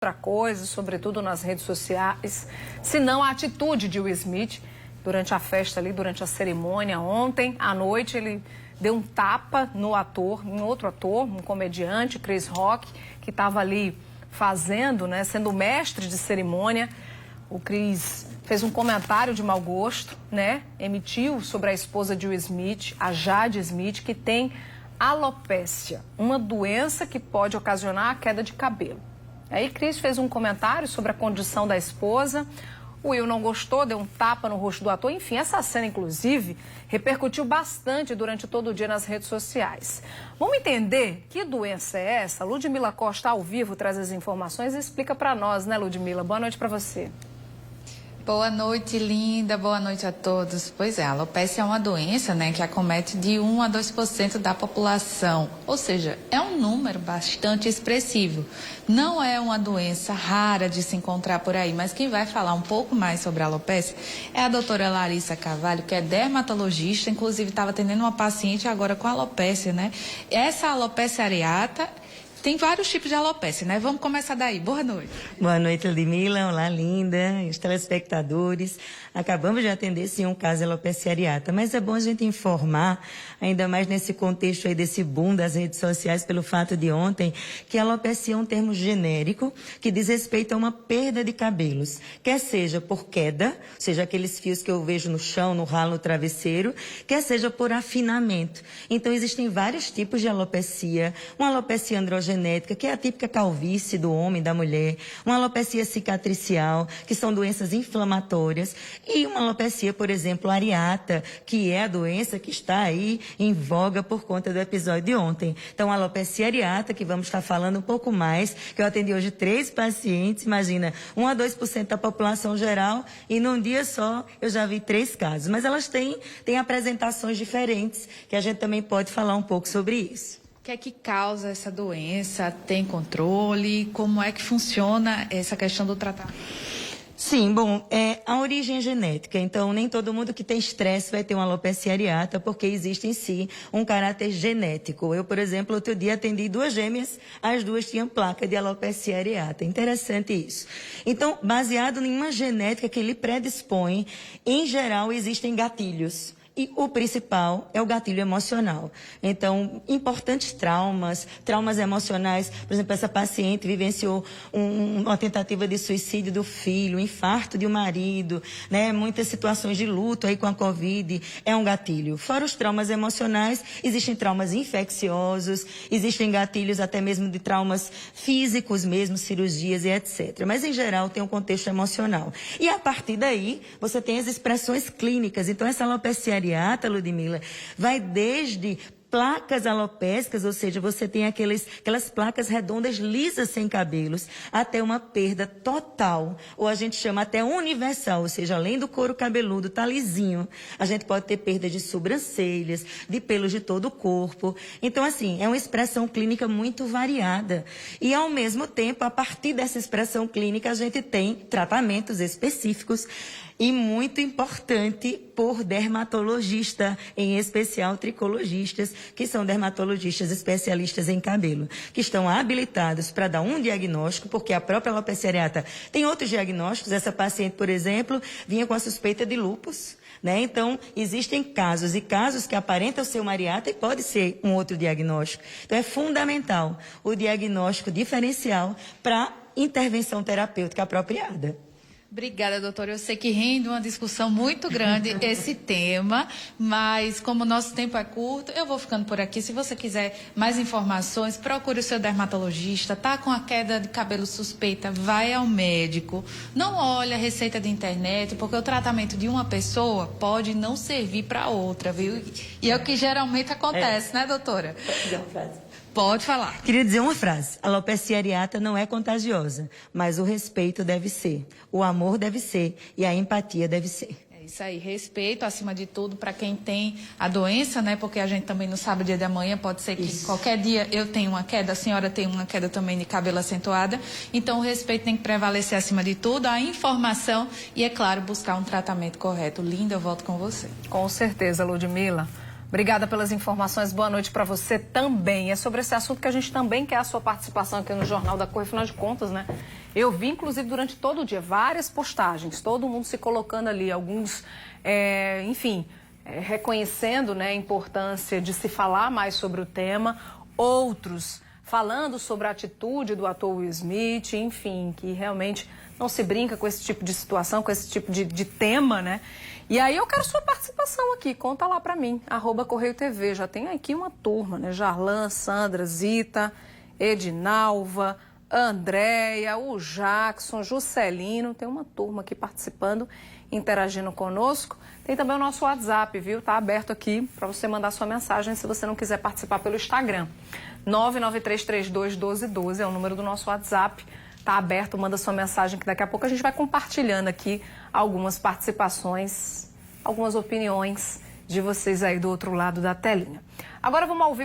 outra coisa, sobretudo nas redes sociais, senão a atitude de Will Smith durante a festa ali, durante a cerimônia. Ontem à noite ele deu um tapa no ator, em outro ator, um comediante, Chris Rock, que estava ali fazendo, né, sendo mestre de cerimônia. O Chris fez um comentário de mau gosto, né, emitiu sobre a esposa de Will Smith, a Jade Smith, que tem alopécia, uma doença que pode ocasionar a queda de cabelo. Aí Chris fez um comentário sobre a condição da esposa. O Will não gostou, deu um tapa no rosto do ator. Enfim, essa cena, inclusive, repercutiu bastante durante todo o dia nas redes sociais. Vamos entender que doença é essa? Ludmila Costa, ao vivo, traz as informações e explica para nós, né, Ludmila? Boa noite para você. Boa noite, linda. Boa noite a todos. Pois é, a alopécia é uma doença, né, que acomete de 1 a 2% da população. Ou seja, é um número bastante expressivo. Não é uma doença rara de se encontrar por aí, mas quem vai falar um pouco mais sobre a alopécia é a doutora Larissa Carvalho, que é dermatologista, inclusive estava atendendo uma paciente agora com alopécia, né? Essa alopécia areata tem vários tipos de alopécia, né? Vamos começar daí. Boa noite. Boa noite, Ludmila. Olá, linda. Os telespectadores. Acabamos de atender, sim, um caso de alopecia areata. Mas é bom a gente informar, ainda mais nesse contexto aí desse boom das redes sociais, pelo fato de ontem, que a alopecia é um termo genérico que diz respeito a uma perda de cabelos. Quer seja por queda, ou seja, aqueles fios que eu vejo no chão, no ralo, no travesseiro, quer seja por afinamento. Então, existem vários tipos de alopecia. Uma alopecia androgenética, que é a típica calvície do homem, da mulher. Uma alopecia cicatricial, que são doenças inflamatórias. E uma alopecia, por exemplo, areata, que é a doença que está aí em voga por conta do episódio de ontem. Então, a alopecia areata, que vamos estar falando um pouco mais, que eu atendi hoje 3 pacientes, imagina, 1 a 2% da população geral, e num dia só eu já vi 3 casos. Mas elas têm apresentações diferentes, que a gente também pode falar um pouco sobre isso. O que é que causa essa doença? Tem controle? Como é que funciona essa questão do tratamento? Sim, bom, a origem é genética, então nem todo mundo que tem estresse vai ter uma alopecia areata, porque existe em si um caráter genético. Eu, por exemplo, outro dia atendi 2 gêmeas, as 2 tinham placa de alopecia areata. Interessante isso. Então, baseado em uma genética que lhe predispõe, em geral existem gatilhos. E o principal é o gatilho emocional. Então, importantes traumas emocionais. Por exemplo, essa paciente vivenciou uma tentativa de suicídio do filho, um infarto de um marido, né? Muitas situações de luto aí com a Covid, é um gatilho. Fora os traumas emocionais, existem traumas infecciosos, existem gatilhos até mesmo de traumas físicos mesmo, cirurgias e etc. Mas, em geral, tem um contexto emocional. E, a partir daí, você tem as expressões clínicas. Então, essa alopecia areata, Ludmila, vai desde placas alopécicas, ou seja, você tem aquelas placas redondas lisas sem cabelos, até uma perda total, ou a gente chama até universal, ou seja, além do couro cabeludo tá lisinho, a gente pode ter perda de sobrancelhas, de pelos de todo o corpo. Então, assim, é uma expressão clínica muito variada. E, ao mesmo tempo, a partir dessa expressão clínica, a gente tem tratamentos específicos e muito importante por dermatologista, em especial tricologistas, que são dermatologistas especialistas em cabelo, que estão habilitados para dar um diagnóstico, porque a própria alopecia areata tem outros diagnósticos. Essa paciente, por exemplo, vinha com a suspeita de lúpus, né? Então, existem casos e casos que aparentam ser uma areata e pode ser um outro diagnóstico. Então, é fundamental o diagnóstico diferencial para intervenção terapêutica apropriada. Obrigada, doutora. Eu sei que rende uma discussão muito grande esse tema, mas como o nosso tempo é curto, eu vou ficando por aqui. Se você quiser mais informações, procure o seu dermatologista. Tá com a queda de cabelo suspeita, vai ao médico. Não olhe a receita de internet, porque o tratamento de uma pessoa pode não servir para outra, viu? E é o que geralmente acontece, né, doutora? Pode dizer uma frase. Pode falar. Queria dizer uma frase. A alopecia areata não é contagiosa, mas o respeito deve ser, o amor deve ser e a empatia deve ser. É isso aí, respeito acima de tudo para quem tem a doença, né? Porque a gente também não sabe o dia de amanhã, pode ser que qualquer dia eu tenha uma queda, a senhora tem uma queda também de cabelo acentuada. Então o respeito tem que prevalecer acima de tudo, a informação e, é claro, buscar um tratamento correto. Linda, eu volto com você. Com certeza, Ludmila. Obrigada pelas informações, boa noite para você também. É sobre esse assunto que a gente também quer a sua participação aqui no Jornal da Cor, afinal de contas, né? Eu vi, inclusive, durante todo o dia, várias postagens, todo mundo se colocando ali, alguns, reconhecendo, né, a importância de se falar mais sobre o tema, outros falando sobre a atitude do ator Will Smith, enfim, que realmente não se brinca com esse tipo de situação, com esse tipo de tema, né? E aí eu quero sua participação aqui, conta lá pra mim, @CorreioTV, já tem aqui uma turma, né? Jarlan, Sandra, Zita, Edinalva, Andréia, o Jackson, Juscelino, tem uma turma aqui participando, interagindo conosco. Tem também o nosso WhatsApp, viu? Tá aberto aqui para você mandar sua mensagem se você não quiser participar pelo Instagram. 993321212 é o número do nosso WhatsApp. Tá aberto, manda sua mensagem que daqui a pouco a gente vai compartilhando aqui algumas participações, algumas opiniões de vocês aí do outro lado da telinha. Agora vamos ao vivo.